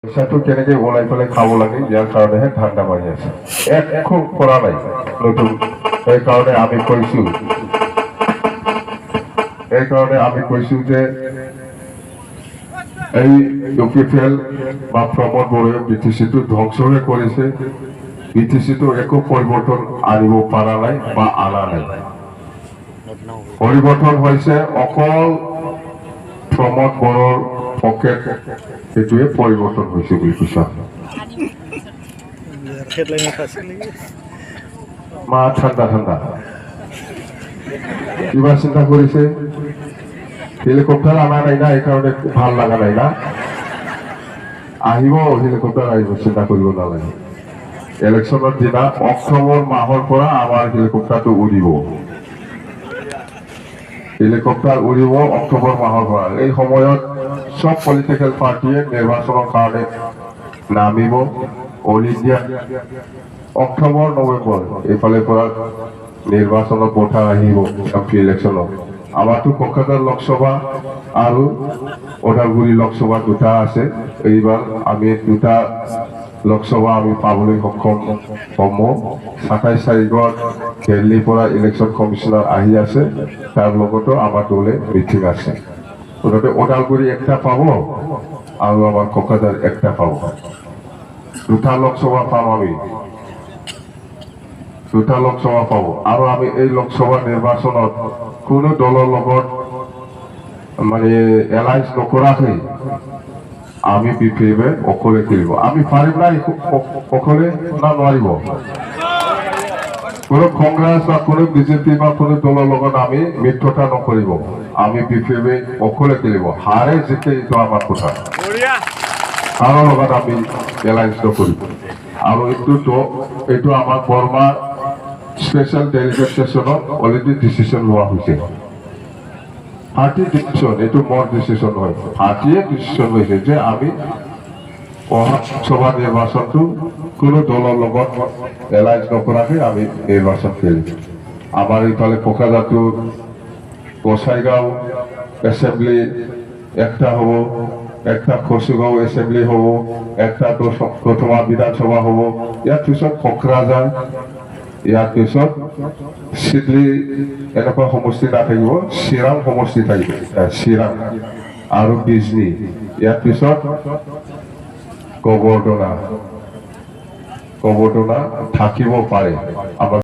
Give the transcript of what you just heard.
পইচাটো কেনেকে ওলাই পেলাই খাব লাগে ইয়াৰ কাৰণেহে ধান্দা মাৰি আছে একো কৰা নাই নতুন সেইকাৰণে আমি কৈছো যে এই UPPL বা প্ৰমোদ বড়োৱে BTCটো ধ্বংসহে কৰিছে BTCটো একো পৰিৱৰ্তন আনিব পৰা নাই বা আনা নাই পৰিৱৰ্তন হৈছে অকল প্ৰমোদ বড়োৰ পকেট সেইটোৱে পৰিৱৰ্তন হৈছে বুলি কৈছা মা ঠাণ্ডা ঠাণ্ডা কিবা চিন্তা কৰিছে হেলিকপ্টাৰ আনা নাই না এইকাৰণে ভাল লগা নাই না আহিব হেলিকপ্টাৰ আহিব চিন্তা কৰিব নালাগে ইলেকশ্যনৰ দিনা অক্টোবৰ মাহৰ পৰা আমাৰ হেলিকপ্টাৰটো উৰিব অক্টোবৰ মাহৰ পৰা এই সময়ত সব পলিটিক্যাল পাৰ্টিয়ে নিৰ্বাচনেৰ কাৰণে নামিব অল ইন্ডিয়া অক্টোবৰ নভেম্বৰ এইফালে পৰা নিৰ্বাচনৰ পথা আহিব এমপি ইলেকশনত আমাৰতো কলকাতাৰ লোকসভা আৰু ওদালগুৰি লোকসভা দুটা আছে এইবাৰ আমি দুটা লোকসভা আমি পাবলৈ সক্ষম হম 27 তাৰিখত দিল্লীৰ পৰা ইলেকশন কমিশনাৰ আহি আছে তাৰ লগতো আমাৰ দলে মিটিং আছে ওদালগুৰি একটা পাব আৰু আমাৰ কলকাতাৰ একটা পাব দুটা লোকসভা পাম আমি আৰু আমি এই লোকসভা নিৰ্বাচনত কোনো দলৰ লগত মানে এলায়েন্স নকৰাকৈ আমি বিপিএমে অকলে খেলিব আমি পাৰিম না অকলে না নোৱাৰিব কোনো কংগ্ৰেছ বা কোনো বিজেপি বা কোনো দলৰ লগত আমি মিত্ৰতা নকৰিব আমি বিপিএমে অকলে খেলিব হাৰে জিতে এইটো আমাৰ কথা কাৰো লগত আমি এলায়েন্স নকৰিব আৰু এইটো আমাৰ বৰ্মা স্পেচিয়েল ডেলিগেট সেশনত অলৰেডি ডিচিশন লোৱা হৈছে পার্টি ডিসিশন এটো মোর ডিসিশন হয় পার্টিয়ে ডিসিশন হয়েছে যে আমি সভা নির্বাচনটো কোনো দলের লগত এলায়েন্স নকৰাকৈ আমি নিৰ্বাচন খেলিম আমাৰ এইফালে কোকৰাঝাৰ গোসাইগাঁও এসেম্বলি একটা হব একটা খসুগাঁও এসেম্বলি হব একটা প্ৰথমা বিধানসভা হব ইয়াৰ পিছত কোকৰাঝাৰ ইয়াৰ পিছত সিডলি এনেকুৱা সমষ্টি নাথাকিব চিৰাং সমষ্টি থাকিব চিৰাং আৰু বিজনী ইয়াৰ পিছত কবৰদনা থাকিব পাৰে আমাৰ